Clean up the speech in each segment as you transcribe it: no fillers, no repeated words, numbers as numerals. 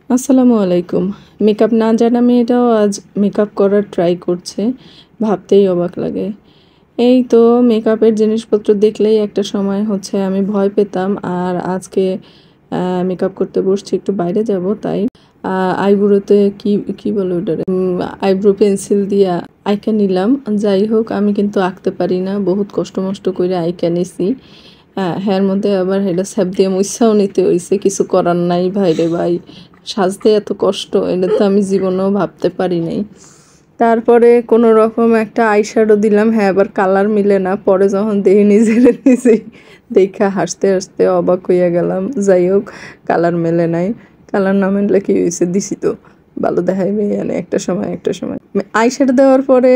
আসসালামু আলাইকুম। মেকআপ না জানা মেয়েটাও আজ মেকআপ করার ট্রাই করছে, ভাবতেই অবাক লাগে। এই তো মেকআপের জিনিসপত্র দেখলেই একটা সময় হচ্ছে আমি ভয় পেতাম, আর আজকে মেকআপ করতে বসছি, একটু বাইরে যাব তাই আইব্রোতে কি কি বলে ওটারে আইব্রো পেন্সিল দিয়া আঁইকা নিলাম। যাই হোক, আমি কিন্তু আঁকতে পারি না, বহুত কষ্ট মষ্ট করে আঁইকা নিছি। হ্যাঁ, মধ্যে আবার এটা স্যাপ দিয়ে মুছাও নিতে হয়েছে, কিছু করার নাই। ভাই রে ভাই, সাজতে এত কষ্ট, এটা তো আমি জীবনেও ভাবতে পারি নাই। তারপরে কোনো রকম একটা আইশ্যাডো দিলাম। হ্যাঁ, আবার কালার মিলে না, পরে যখন দেখি নিজেই দেখা হাসতে হাসতে অবাক হইয়া গেলাম। যাই হোক, কালার মেলে নাই। কালার না মেললে কি হয়েছে, দিছি তো, ভালো দেখাইবে মানে একটা সময়। আইশ্যাডো দেওয়ার পরে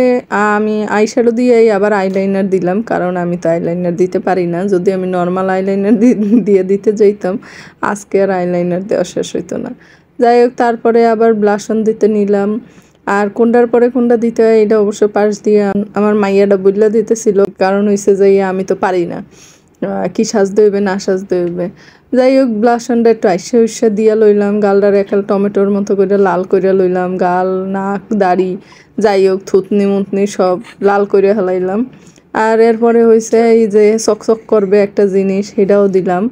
আমি আইশ্যাডো দিয়েই আবার আইলাইনার দিলাম, কারণ আমি তো আইলাইনার দিতে পারি না। যদি আমি নর্মাল আইলাইনার দিয়ে দিতে যাইতাম, আজকে আর আইলাইনার দেওয়া শেষ হইতো না। যাই হোক, তারপরে আবার ব্লাশন দিতে নিলাম। আর কোনটার পরে কোনটা দিতে হয় এটা অবশ্য পাশ দিয়ে আমার মাইয়াটা বইলা দিতেছিল, কারণ হইছে যে আমি তো পারি না কি সাজতে হইবে না সাজতে হইবে। যাই হোক, ব্লাশনটা একটু আইসা দিয়া লইলাম, গালটার একাল টমেটোর মতো করে লাল করে লইলাম, গাল নাক দাড়ি যাই হোক থুতনি মুতনি সব লাল করে হেলাইলাম। আর এরপরে হয়েছে এই যে চকচক করবে একটা জিনিস, সেটাও দিলাম।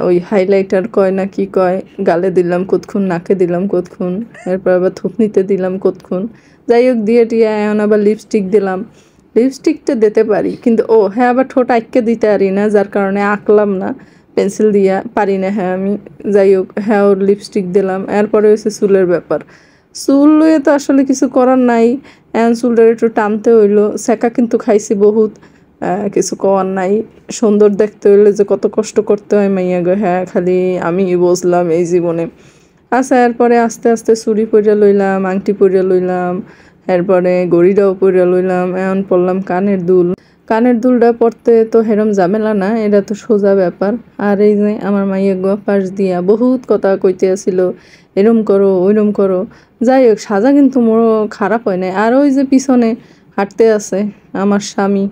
ওই হাইলাইটার কয় না কি কয়, গালে দিলাম কতক্ষণ, নাকে দিলাম কতক্ষণ, এরপর আবার থুতনিতে দিলাম কতক্ষণ। যাই হোক, দিয়ে টিয়ে এখন আবার লিপস্টিক দিলাম। লিপস্টিকটা দিতে পারি, কিন্তু হ্যাঁ, আবার ঠোঁট আঁককে দিতে পারি না, যার কারণে আঁকলাম না, পেন্সিল দিয়া পারি না। হ্যাঁ আমি, যাই হোক, হ্যাঁ ওর লিপস্টিক দিলাম। এরপরে হয়েছে চুলের ব্যাপার। চুল লইয়ে তো আসলে কিছু করার নাই, এখন চুলটা একটু টানতে হইলো। সেকা কিন্তু খাইছি বহুত, কিছু করার নাই। সুন্দর দেখতে হইলে যে কত কষ্ট করতে হয় মাইয়া গো, হ্যাঁ খালি আমি বুঝলাম এই জীবনে। আচ্ছা, এরপরে আস্তে আস্তে চুড়ি পরে লইলাম, আংটি পরে লইলাম, এরপরে ঘড়িটাও পরে লইলাম। এখন পরলাম কানের দুল। কানের দুলটা পরতে তো হেরম ঝামেলা না, এটা তো সোজা ব্যাপার। আর এই যে আমার মাইয়া গো পাশ দিয়া বহুত কথা কইতে আসছিল, এরম করো ওইরম করো। যাই হোক, সাজা কিন্তু মোর খারাপ হয় নাই। আর ওই যে পিছনে হাঁটতে আছে আমার স্বামী,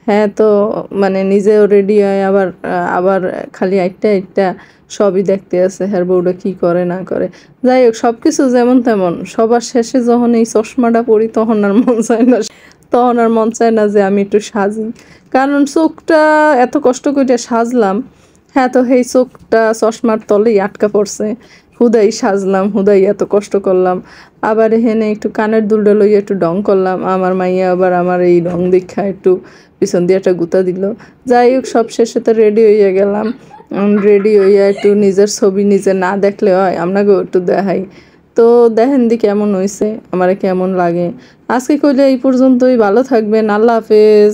হ্যাঁ তো মানে নিজেও রেডি হয়, আবার আবার খালি আইটটা সবই দেখতে আছে, হ্যার বউটা কি করে না করে। যাই হোক, সব কিছু যেমন তেমন, সবার শেষে যখন এই চশমাটা পরি তখন আর মন চায় না যে আমি একটু সাজি। কারণ চোখটা এত কষ্ট করে সাজলাম, হ্যাঁ তো সেই চোখটা চশমার তলেই আটকা পড়ছে। হুদাই সাজলাম, হুদাই এত কষ্ট করলাম। আবার এখানে একটু কানের দুলটা লইয়া একটু ডং করলাম। আমার মাইয়া আবার আমার এই রং দীক্ষা একটু পিছন দিয়ে একটা গুতা দিল। যাই হোক, সব শেষে তো রেডি হইয়া গেলাম। রেডি হইয়া একটু নিজের ছবি নিজে না দেখলে হয়, আপনাকেও একটু দেখাই। তো দেখেন দি কেমন হয়েছে, আমার কেমন লাগে। আজকে কইলে এই পর্যন্তই, ভালো থাকবেন, আল্লাহ হাফেজ।